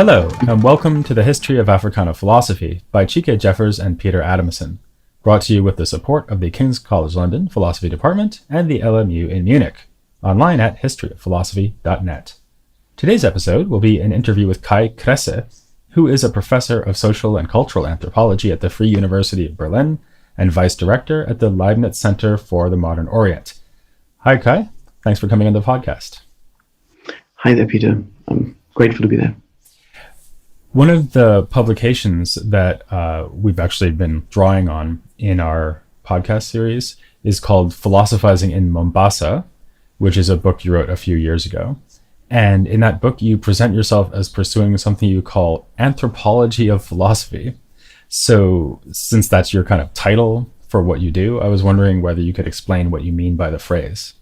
Hello, and welcome to the History of Africana Philosophy by Chike Jeffers and Peter Adamson, brought to you with the support of the King's College London Philosophy Department and the LMU in Munich, online at historyofphilosophy.net. Today's episode will be an interview with Kai Kresse, who is a professor of social and cultural anthropology at the Free University of Berlin and vice director at the Leibniz Center for the Modern Orient. Hi, Kai. Thanks for coming on the podcast. Hi there, Peter. I'm grateful to be there. One of the publications that we've actually been drawing on in our podcast series is called Philosophizing in Mombasa, which is a book you wrote a few years ago. And in that book, you present yourself as pursuing something you call Anthropology of Philosophy. So since that's your kind of title for what you do, I was wondering whether you could explain what you mean by the phrase.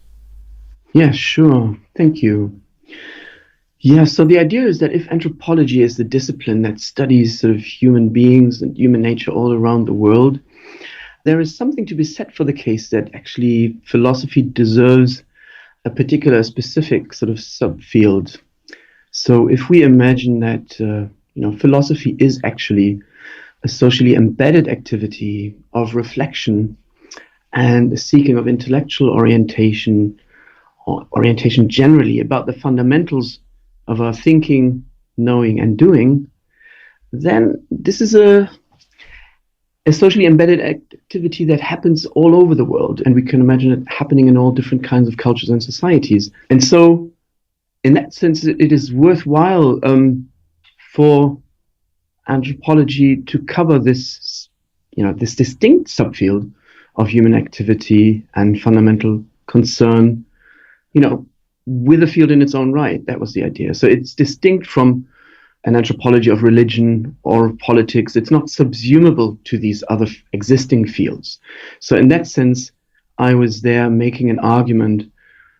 Yeah, sure. Thank you. Yeah, so the idea is that if anthropology is the discipline that studies sort of human beings and human nature all around the world, there is something to be said for the case that actually philosophy deserves a particular specific sort of subfield. So if we imagine that philosophy is actually a socially embedded activity of reflection and a seeking of intellectual orientation, or orientation generally about the fundamentals of our thinking, knowing, and doing, then this is a socially embedded activity that happens all over the world, and we can imagine it happening in all different kinds of cultures and societies. And so, in that sense, it is worthwhile for anthropology to cover this distinct subfield of human activity and fundamental concern, with a field in its own right. That was the idea. So it's distinct from an anthropology of religion or politics. It's not subsumable to these other existing fields. So in that sense, I was there making an argument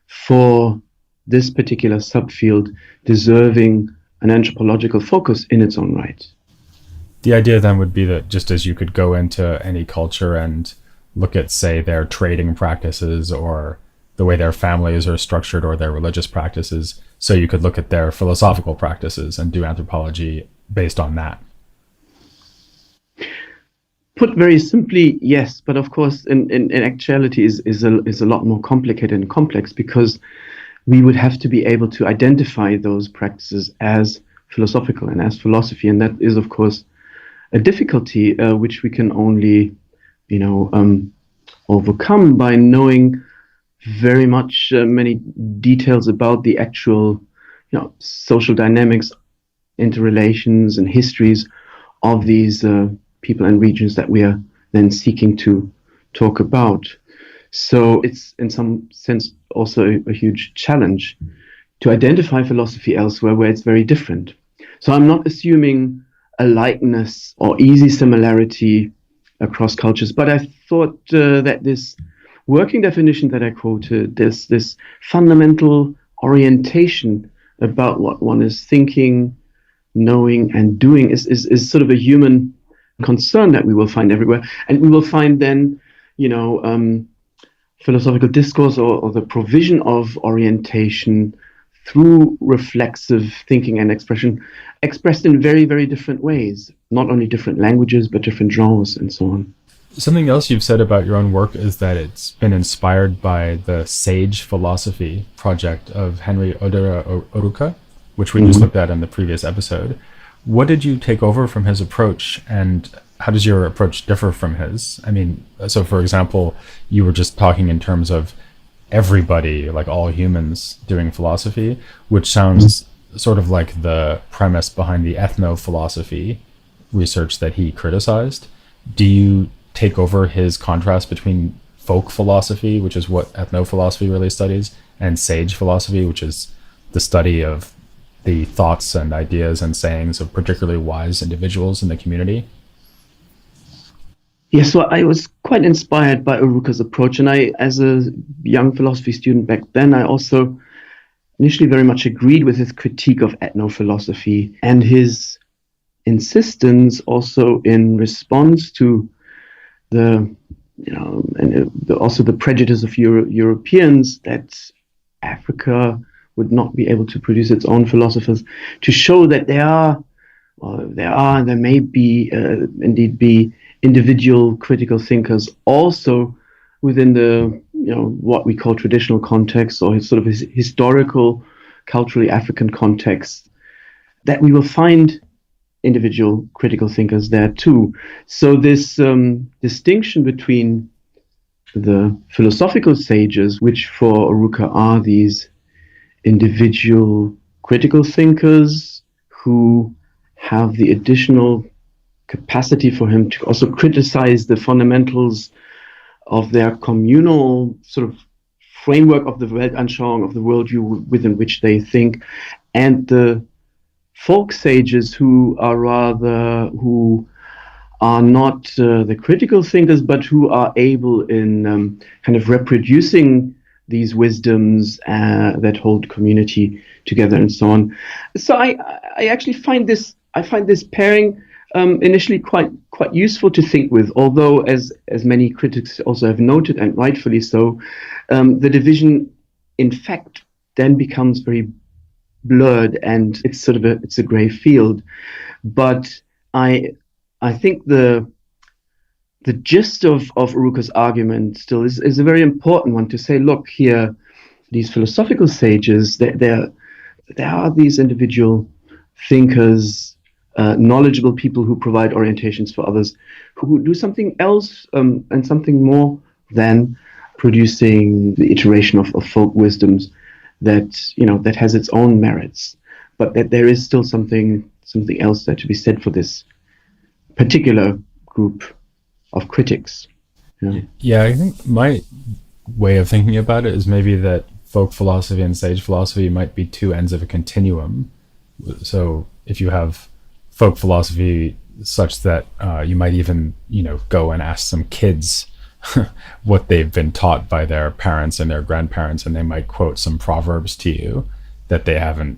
for this particular subfield deserving an anthropological focus in its own right. The idea then would be that just as you could go into any culture and look at, say, their trading practices or the way their families are structured or their religious practices, so you could look at their philosophical practices and do anthropology based on that. Put very simply, yes, but of course in actuality is a lot more complicated and complex, because we would have to be able to identify those practices as philosophical and as philosophy, and that is of course a difficulty which we can only overcome by knowing very much many details about the actual social dynamics, interrelations and histories of these people and regions that we are then seeking to talk about. So it's in some sense also a huge challenge to identify philosophy elsewhere where it's very different. So I'm not assuming a likeness or easy similarity across cultures, but I thought that this working definition that I quoted, this fundamental orientation about what one is thinking, knowing, and doing is sort of a human concern that we will find everywhere. And we will find then, philosophical discourse or the provision of orientation through reflexive thinking and expression, expressed in very, very different ways, not only different languages, but different genres and so on. Something else you've said about your own work is that it's been inspired by the Sage Philosophy project of Henry Oruka, which we just looked at in the previous episode. What did you take over from his approach, and how does your approach differ from his? I mean, so for example, you were just talking in terms of everybody, like all humans doing philosophy, which sounds sort of like the premise behind the ethno-philosophy research that he criticized. Do you take over his contrast between folk philosophy, which is what ethnophilosophy really studies, and sage philosophy, which is the study of the thoughts and ideas and sayings of particularly wise individuals in the community? Yes, so I was quite inspired by Oruka's approach, and I, as a young philosophy student back then, I also initially very much agreed with his critique of ethnophilosophy and his insistence also in response to also the prejudice of Europeans that Africa would not be able to produce its own philosophers, to show that there are well, there are and there may be indeed be individual critical thinkers also within the what we call traditional context or sort of historical, culturally African context, that we will find individual critical thinkers there too. So this distinction between the philosophical sages, which for Oruka are these individual critical thinkers who have the additional capacity for him to also criticize the fundamentals of their communal sort of framework of the Weltanschauung, of the worldview within which they think, and the folk sages who are not the critical thinkers, but who are able in kind of reproducing these wisdoms that hold community together and so on. So I actually find this pairing initially quite useful to think with, although as many critics also have noted, and rightfully so, the division in fact then becomes very blurred and it's sort of it's a gray field. But I think the gist of Oruka's argument still is a very important one, to say, look here, these philosophical sages, there are these individual thinkers, knowledgeable people who provide orientations for others, who do something else and something more than producing the iteration of folk wisdoms that has its own merits, but that there is still something else there to be said for this particular group of critics. Yeah, I think my way of thinking about it is maybe that folk philosophy and sage philosophy might be two ends of a continuum. So if you have folk philosophy such that you might even go and ask some kids what they've been taught by their parents and their grandparents, and they might quote some proverbs to you that they haven't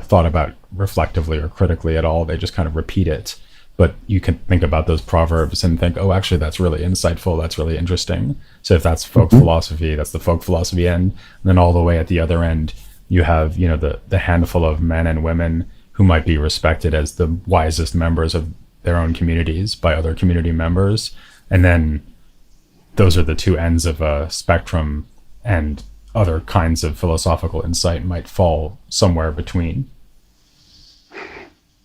thought about reflectively or critically at all. They just kind of repeat it, but you can think about those proverbs and think, oh, actually that's really insightful, that's really interesting. So if that's folk philosophy, that's the folk philosophy end. And then all the way at the other end you have the handful of men and women who might be respected as the wisest members of their own communities by other community members, and then those are the two ends of a spectrum, and other kinds of philosophical insight might fall somewhere between.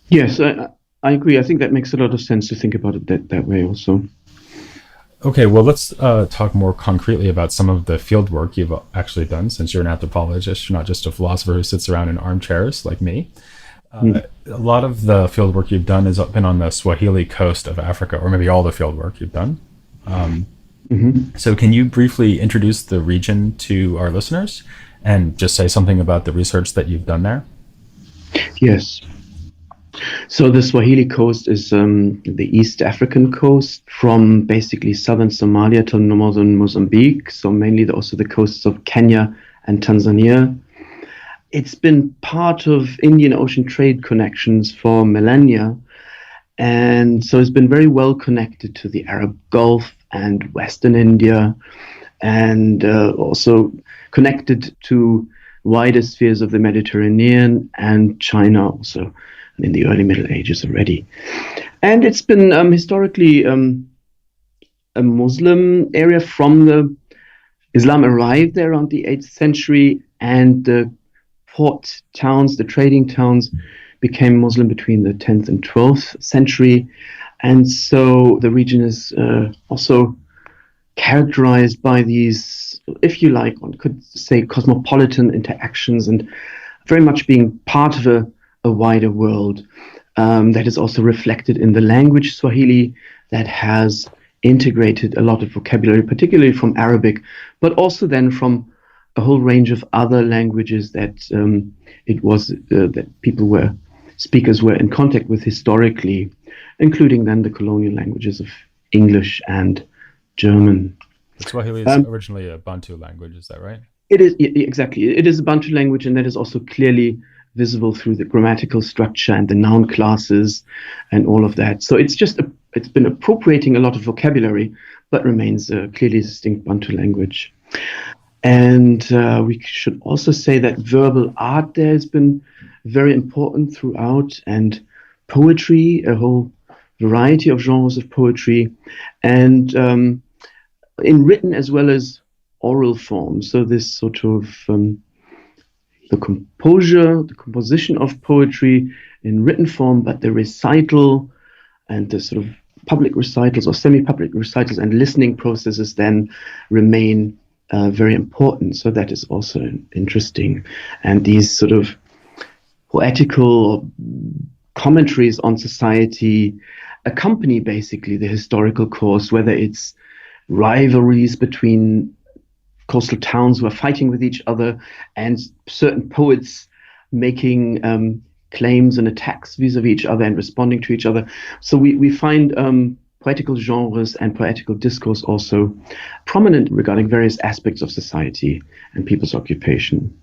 Yes, I agree. I think that makes a lot of sense to think about it that way also. Okay, well, let's talk more concretely about some of the field work you've actually done, since you're an anthropologist. You're not just a philosopher who sits around in armchairs like me. A lot of the field work you've done has been on the Swahili Coast of Africa, or maybe all the field work you've done. So can you briefly introduce the region to our listeners and just say something about the research that you've done there? Yes. So the Swahili Coast is the East African coast from basically southern Somalia to northern Mozambique, so mainly also the coasts of Kenya and Tanzania. It's been part of Indian Ocean trade connections for millennia, and so it's been very well connected to the Arab Gulf and Western India, and also connected to wider spheres of the Mediterranean and China also in the early Middle Ages already. And it's been historically a Muslim area. From the Islam arrived there around the 8th century, and the port towns, the trading towns, became Muslim between the 10th and 12th century. And so the region is also characterized by these, if you like, one could say, cosmopolitan interactions, and very much being part of a wider world that is also reflected in the language Swahili, that has integrated a lot of vocabulary, particularly from Arabic, but also then from a whole range of other languages that that speakers were in contact with historically, including then the colonial languages of English and German. Swahili is originally a Bantu language, is that right? It is, exactly. It is a Bantu language, and that is also clearly visible through the grammatical structure and the noun classes and all of that. So it's been appropriating a lot of vocabulary, but remains a clearly distinct Bantu language. And we should also say that verbal art there has been very important throughout, and poetry, a whole variety of genres of poetry, and in written as well as oral form. So this sort of the composition of poetry in written form, but the recital and the sort of public recitals or semi-public recitals and listening processes then remain very important. So that is also interesting. And these sort of poetical commentaries on society accompany basically the historical course, whether it's rivalries between coastal towns who are fighting with each other and certain poets making claims and attacks vis-a-vis each other and responding to each other. So we find poetical genres and poetical discourse also prominent regarding various aspects of society and people's occupation.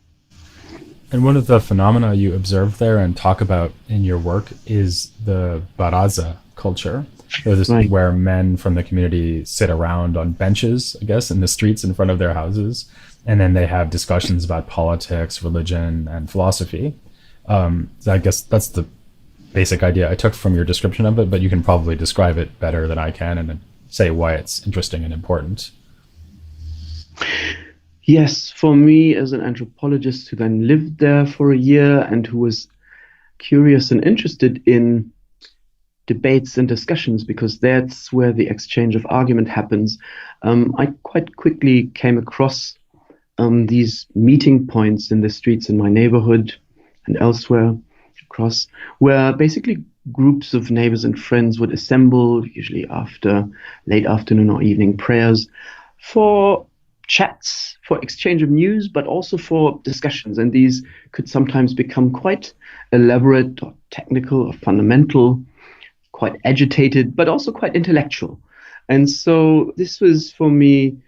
And one of the phenomena you observe there and talk about in your work is the baraza culture. So this is where men from the community sit around on benches, I guess, in the streets in front of their houses. And then they have discussions about politics, religion, and philosophy. So I guess that's the basic idea I took from your description of it, but you can probably describe it better than I can and then say why it's interesting and important. Yes, for me as an anthropologist who then lived there for a year and who was curious and interested in debates and discussions, because that's where the exchange of argument happens, I quite quickly came across these meeting points in the streets in my neighborhood and elsewhere across, where basically groups of neighbors and friends would assemble, usually after late afternoon or evening prayers, for chats, for exchange of news, but also for discussions. And these could sometimes become quite elaborate or technical or fundamental, quite agitated, but also quite intellectual. And so this was for me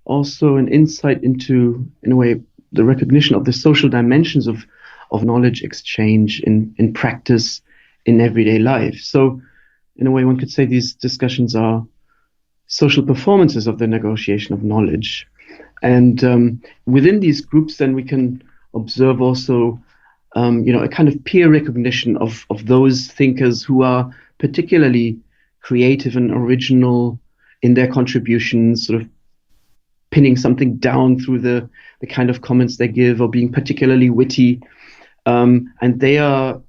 also an insight into, in a way, the recognition of the social dimensions of knowledge exchange in practice in everyday life. So in a way, one could say these discussions are social performances of the negotiation of knowledge. And within these groups, then we can observe also, a kind of peer recognition of those thinkers who are particularly creative and original in their contributions, sort of pinning something down through the kind of comments they give, or being particularly witty. And they are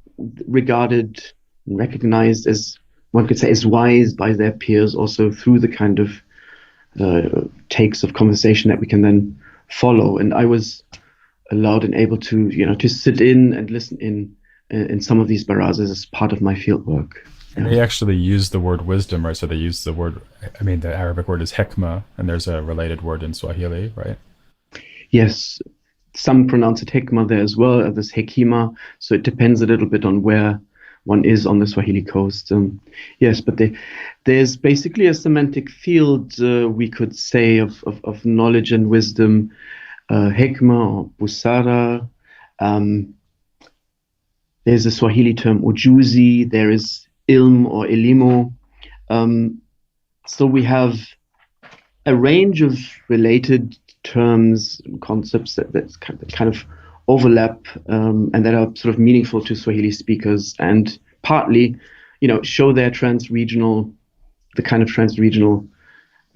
regarded and recognized as, one could say, as wise by their peers, also through the kind of takes of conversation that we can then follow. And I was allowed and able to, to sit in and listen in some of these barazas as part of my field work. And they actually use the word wisdom, right? So they use the word, the Arabic word is hikmah, and there's a related word in Swahili, right? Yes, some pronounce it hikmah there as well, others hekima. So it depends a little bit on where one is on the Swahili Coast. Yes, but there's basically a semantic field, we could say, of knowledge and wisdom, hikmah or busara. There's a Swahili term, ujuzi. There is ilm or elimu. So we have a range of related terms and concepts that kind of overlap and that are sort of meaningful to Swahili speakers, and partly, show their the kind of trans-regional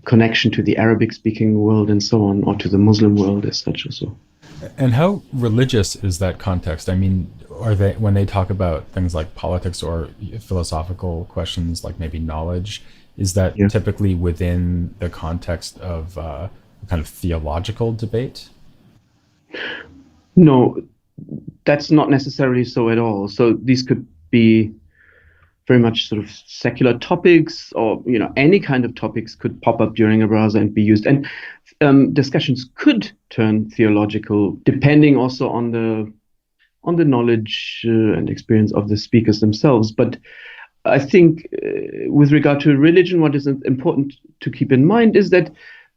connection to the Arabic-speaking world and so on, or to the Muslim world as such also. And how religious is that context? Are they, when they talk about things like politics or philosophical questions like maybe knowledge, is that typically within the context of kind of theological debate? No, that's not necessarily so at all. So these could be very much sort of secular topics, or any kind of topics could pop up during a baraza and be used. And discussions could turn theological, depending also on the knowledge and experience of the speakers themselves. But I think with regard to religion, what is important to keep in mind is that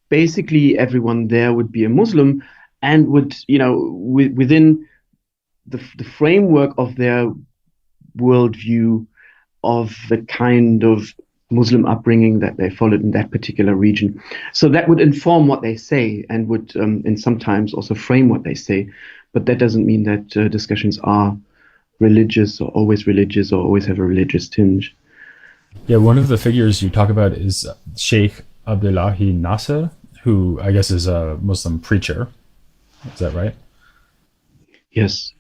basically everyone there would be a Muslim and would, within the framework of their worldview, of the kind of Muslim upbringing that they followed in that particular region. So that would inform what they say and would, and sometimes also frame what they say. But that doesn't mean that discussions are religious or always have a religious tinge. Yeah, one of the figures you talk about is Sheikh Abdullahi Nasser, who I guess is a Muslim preacher. Is that right? Yes.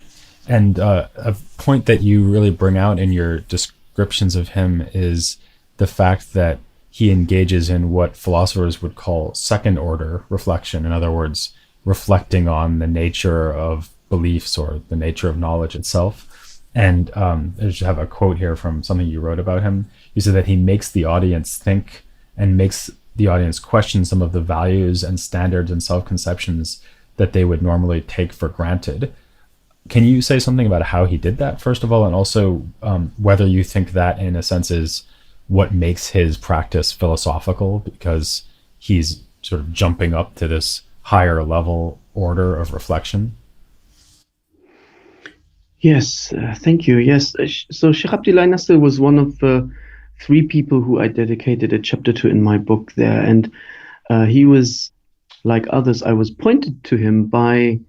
And a point that you really bring out in your descriptions of him is the fact that he engages in what philosophers would call second order reflection. In other words, reflecting on the nature of beliefs or the nature of knowledge itself. And I just have a quote here from something you wrote about him. You said that he makes the audience think and makes the audience question some of the values and standards and self-conceptions that they would normally take for granted. Can you say something about how he did that, first of all, and also whether you think that, in a sense, is what makes his practice philosophical, because he's sort of jumping up to this higher level order of reflection? Yes, thank you. Yes, so Sheikh Abdullah Nasser was one of three people who I dedicated a chapter to in my book there, and he was, like others, I was pointed to him by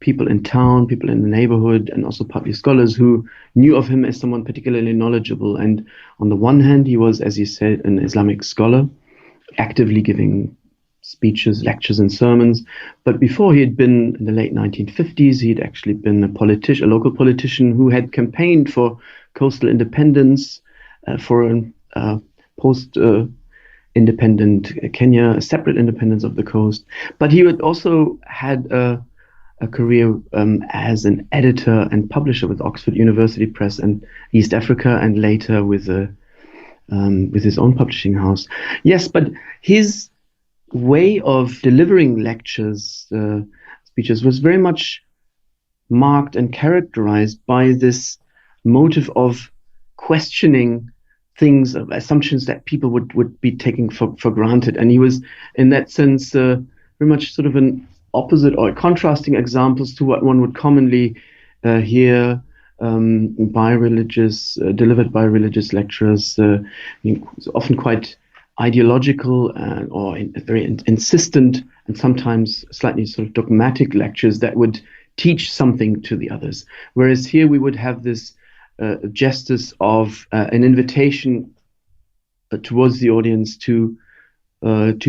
people in town, people in the neighborhood, and also partly scholars who knew of him as someone particularly knowledgeable. And on the one hand, he was, as you said, an Islamic scholar, actively giving speeches, lectures, and sermons. But before, he had been, in the late 1950s, he'd actually been a local politician who had campaigned for coastal independence, for a post-independent Kenya, a separate independence of the coast. But he had also had a career as an editor and publisher with Oxford University Press and East Africa, and later with his own publishing house. Yes, but his way of delivering lectures, speeches, was very much marked and characterized by this motive of questioning things, of assumptions that people would be taking for granted. And he was, in that sense, very much sort of an opposite or contrasting examples to what one would commonly hear delivered by religious lecturers, often quite ideological or very insistent and sometimes slightly sort of dogmatic lectures that would teach something to the others. Whereas here we would have this gestus of an invitation towards the audience to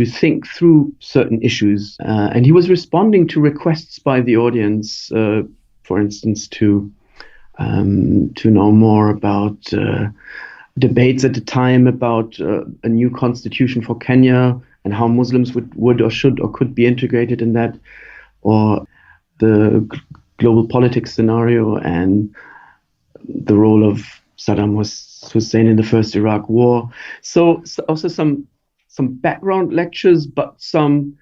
think through certain issues. And he was responding to requests by the audience, for instance, to know more about debates at the time about a new constitution for Kenya and how Muslims would or should or could be integrated in that, or the global politics scenario and the role of Saddam Hussein in the first Iraq War. So also some background lectures, but some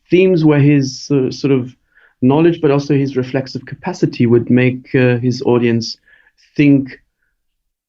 themes where his sort of knowledge, but also his reflexive capacity would make his audience think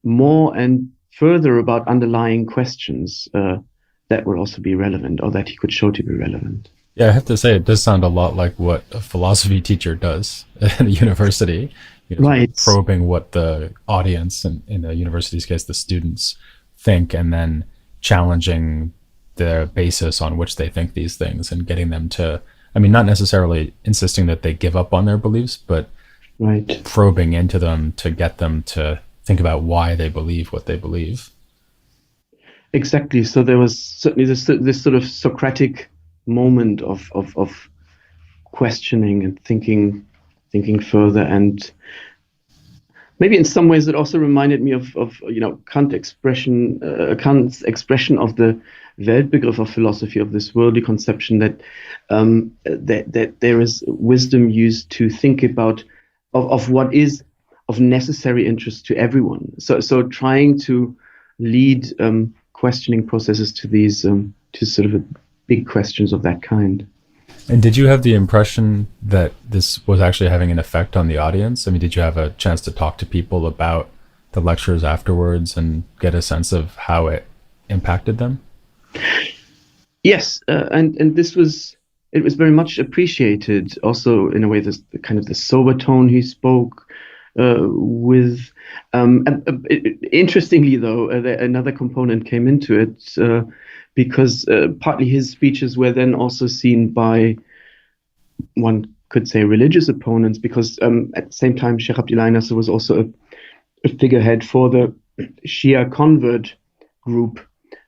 more and further about underlying questions that would also be relevant, or that he could show to be relevant. Yeah, I have to say, it does sound a lot like what a philosophy teacher does at a university. Right. Probing what the audience, and in the university's case, the students, think, and then challenging the basis on which they think these things, and getting them to, I mean, not necessarily insisting that they give up on their beliefs, but right, probing into them to get them to think about why they believe what they believe. Exactly. So there was certainly this sort of Socratic moment of questioning and thinking further, and maybe in some ways it also reminded me of Kant's expression of the Weltbegriff of philosophy, of this worldly conception that there is wisdom used to think about of what is of necessary interest to everyone. So trying to lead questioning processes to these to sort of big questions of that kind. And did you have the impression that this was actually having an effect on the audience? I mean, did you have a chance to talk to people about the lectures afterwards and get a sense of how it impacted them? Yes, and this was very much appreciated. Also, in a way, this kind of the sober tone he spoke with. Interestingly, though, another component came into it. Because partly his speeches were then also seen by, one could say, religious opponents, because at the same time, Sheikh Abdullah Nasser was also a figurehead for the Shia convert group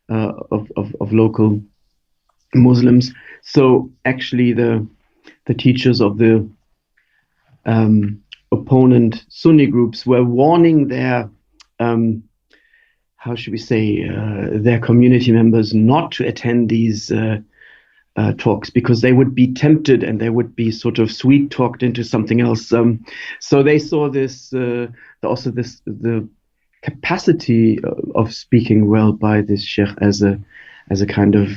of local Muslims. So actually, the teachers of the opponent Sunni groups were warning their how should we say their community members not to attend these talks, because they would be tempted and they would be sort of sweet talked into something else. So they saw this also the capacity of speaking well by this sheikh as a kind of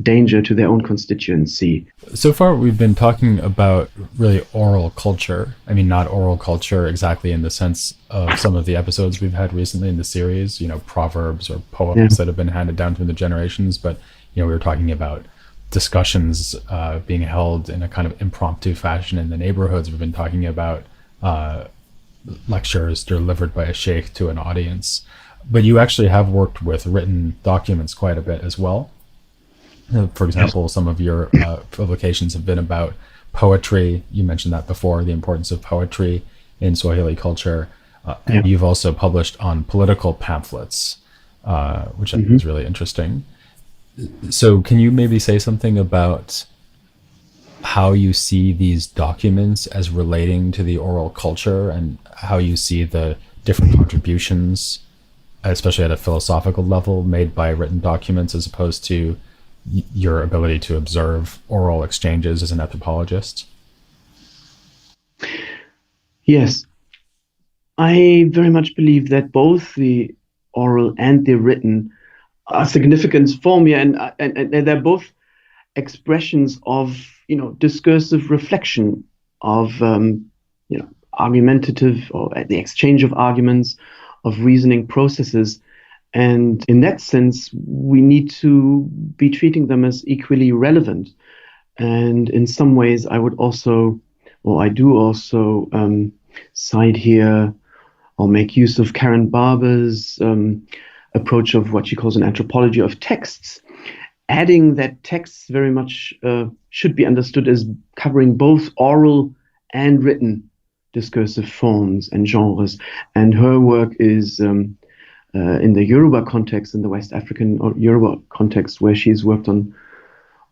danger to their own constituency. So far, we've been talking about really oral culture. I mean, not oral culture exactly in the sense of some of the episodes we've had recently in the series, proverbs or poems that have been handed down through the generations. But, we were talking about discussions being held in a kind of impromptu fashion in the neighborhoods. We've been talking about lectures delivered by a sheikh to an audience. But you actually have worked with written documents quite a bit as well. For example, some of your publications have been about poetry. You mentioned that before, the importance of poetry in Swahili culture. And you've also published on political pamphlets, which I think is really interesting. So can you maybe say something about how you see these documents as relating to the oral culture and how you see the different contributions, especially at a philosophical level, made by written documents as opposed to your ability to observe oral exchanges as an anthropologist? Yes, I very much believe that both the oral and the written are significant for me, and they're both expressions of discursive reflection, of argumentative, or the exchange of arguments, of reasoning processes. And in that sense, we need to be treating them as equally relevant. And in some ways, I do also cite here or make use of Karen Barber's approach of what she calls an anthropology of texts, adding that texts very much should be understood as covering both oral and written discursive forms and genres. And her work is in the Yoruba context, in the West African or Yoruba context, where she's worked on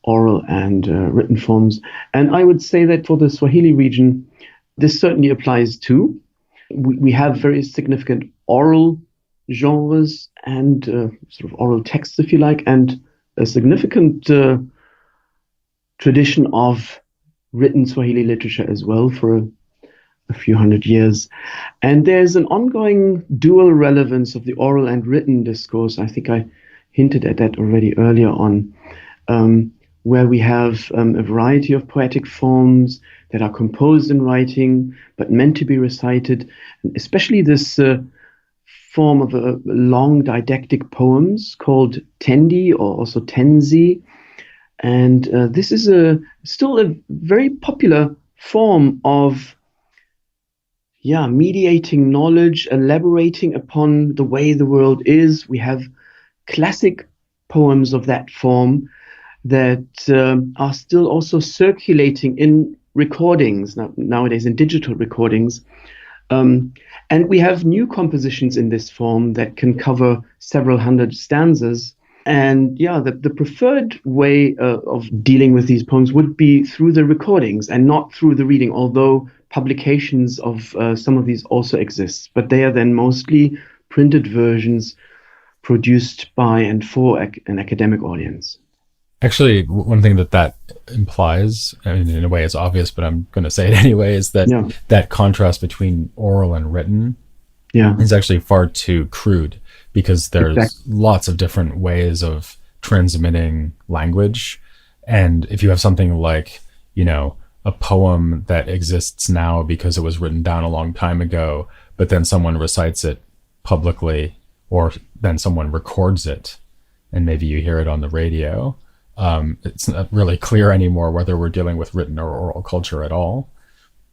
oral and written forms. And I would say that for the Swahili region, this certainly applies too. We have very significant oral genres and sort of oral texts, if you like, and a significant tradition of written Swahili literature as well for a few hundred years. And there's an ongoing dual relevance of the oral and written discourse. I think I hinted at that already earlier on, where we have a variety of poetic forms that are composed in writing but meant to be recited, and especially this form of long didactic poems called tendi, or also tenzi. And this is still a very popular form of mediating knowledge, elaborating upon the way the world is. We have classic poems of that form that are still also circulating in recordings, nowadays in digital recordings. And we have new compositions in this form that can cover several hundred stanzas. And the preferred way of dealing with these poems would be through the recordings and not through the reading, although publications of some of these also exist. But they are then mostly printed versions produced by and for an academic audience. Actually, one thing that implies, I mean, in a way it's obvious, but I'm going to say it anyway, is that that contrast between oral and written is actually far too crude, because there's lots of different ways of transmitting language. And if you have something like, a poem that exists now because it was written down a long time ago, but then someone recites it publicly, or then someone records it, and maybe you hear it on the radio, it's not really clear anymore whether we're dealing with written or oral culture at all.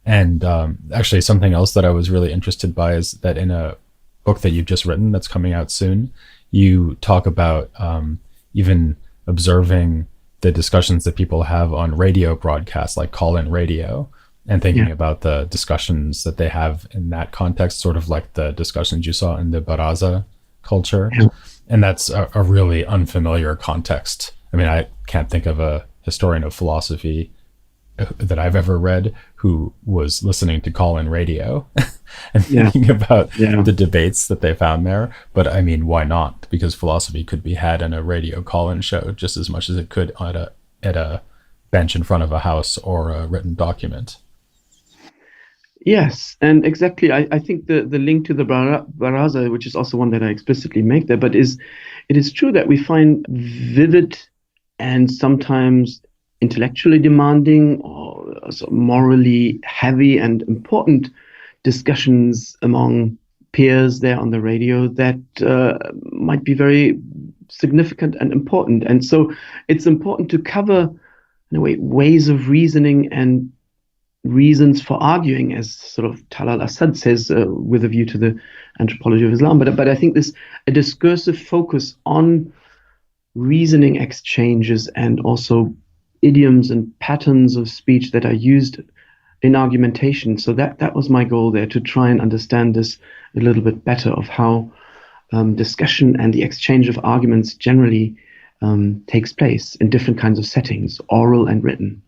And actually, something else that I was really interested by is that in a book that you've just written that's coming out soon, you talk about even observing the discussions that people have on radio broadcasts, like call-in radio, and thinking Yeah. about the discussions that they have in that context, sort of like the discussions you saw in the Baraza culture. Yeah. And that's a really unfamiliar context. I mean, I can't think of a historian of philosophy that I've ever read who was listening to call-in radio and Yeah. thinking about Yeah. the debates that they found there. But I mean, why not? Because philosophy could be had in a radio call-in show just as much as it could at a bench in front of a house or a written document. Yes, and exactly. I think the link to the Baraza, which is also one that I explicitly make there, but it is true that we find vivid and sometimes intellectually demanding or also morally heavy and important discussions among peers there on the radio that might be very significant and important. And so it's important to cover, in a way, ways of reasoning and reasons for arguing, as sort of Talal Assad says, with a view to the anthropology of Islam. But I think this a discursive focus on reasoning exchanges and also idioms and patterns of speech that are used in argumentation. So that was my goal there, to try and understand this a little bit better, of how discussion and the exchange of arguments generally takes place in different kinds of settings, oral and written.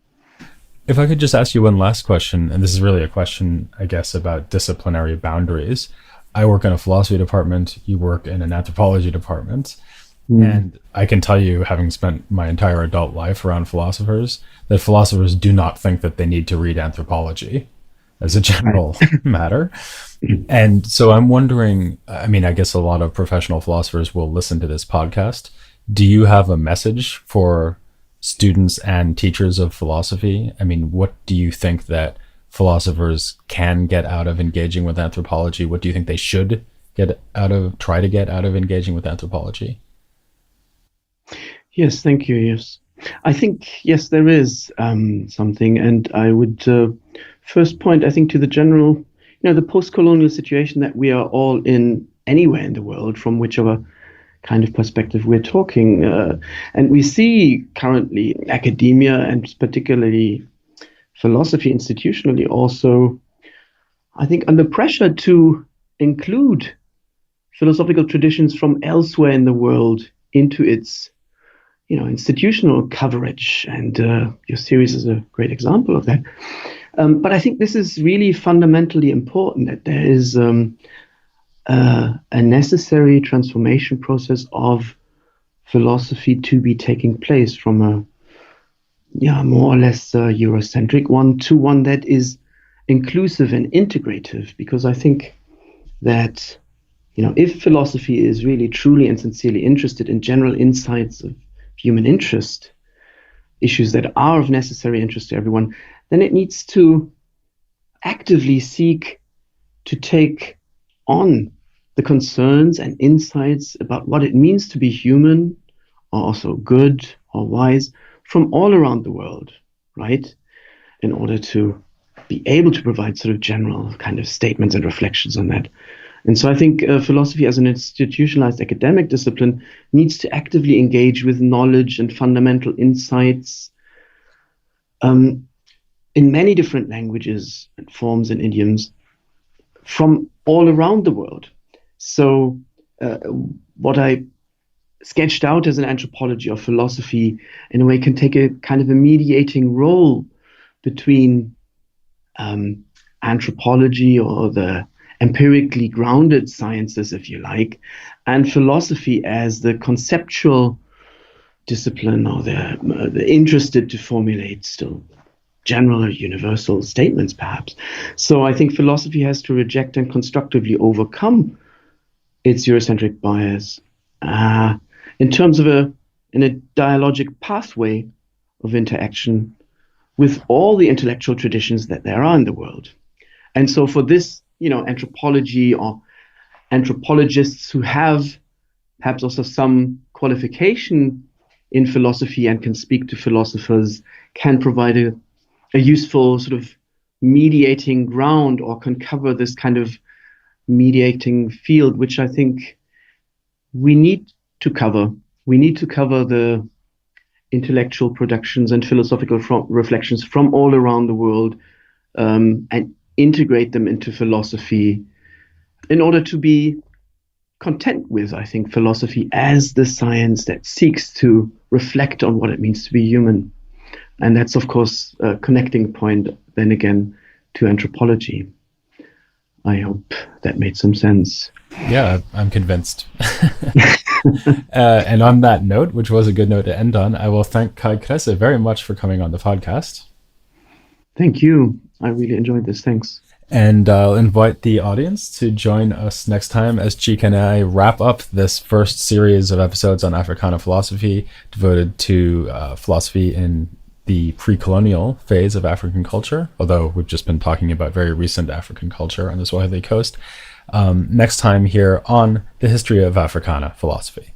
If I could just ask you one last question, and this is really a question, I guess, about disciplinary boundaries. I work in a philosophy department, you work in an anthropology department, and I can tell you, having spent my entire adult life around philosophers, that philosophers do not think that they need to read anthropology as a general matter. And so I'm wondering, I mean, I guess a lot of professional philosophers will listen to this podcast. Do you have a message for students and teachers of philosophy? I mean, what do you think that philosophers can get out of engaging with anthropology? What do you think they should try to get out of engaging with anthropology? Yes, thank you. Yes, I think, yes, there is something. And I would first point, I think, to the general, the post-colonial situation that we are all in anywhere in the world, from whichever kind of perspective we're talking. And we see currently academia, and particularly philosophy institutionally, also, I think, under pressure to include philosophical traditions from elsewhere in the world into its institutional coverage. And your series is a great example of that. But I think this is really fundamentally important, that there is a necessary transformation process of philosophy to be taking place from a more or less Eurocentric one to one that is inclusive and integrative. Because I think that, if philosophy is really truly and sincerely interested in general insights of human interest, issues that are of necessary interest to everyone, then it needs to actively seek to take on the concerns and insights about what it means to be human, or also good or wise, from all around the world, right? In order to be able to provide sort of general kind of statements and reflections on that. And so I think philosophy as an institutionalized academic discipline needs to actively engage with knowledge and fundamental insights in many different languages and forms and idioms from all around the world. So what I sketched out as an anthropology of philosophy, in a way, can take a kind of a mediating role between anthropology, or the empirically grounded sciences, if you like, and philosophy as the conceptual discipline, or the interested to formulate still general or universal statements, perhaps. So I think philosophy has to reject and constructively overcome its Eurocentric bias in terms of a dialogic pathway of interaction with all the intellectual traditions that there are in the world. And so for this, anthropology, or anthropologists who have perhaps also some qualification in philosophy and can speak to philosophers, can provide a useful sort of mediating ground, or can cover this kind of mediating field, which I think we need to cover. We need to cover the intellectual productions and philosophical reflections from all around the world, and integrate them into philosophy in order to be content with, I think, philosophy as the science that seeks to reflect on what it means to be human. And that's, of course, a connecting point, then again, to anthropology. I hope that made some sense. Yeah, I'm convinced. And on that note, which was a good note to end on, I will thank Kai Kresse very much for coming on the podcast. Thank you. I really enjoyed this. Thanks. And I'll invite the audience to join us next time as Cheek and I wrap up this first series of episodes on Africana philosophy devoted to philosophy in the pre-colonial phase of African culture, although we've just been talking about very recent African culture on the Swahili Coast. Next time here on the history of Africana philosophy.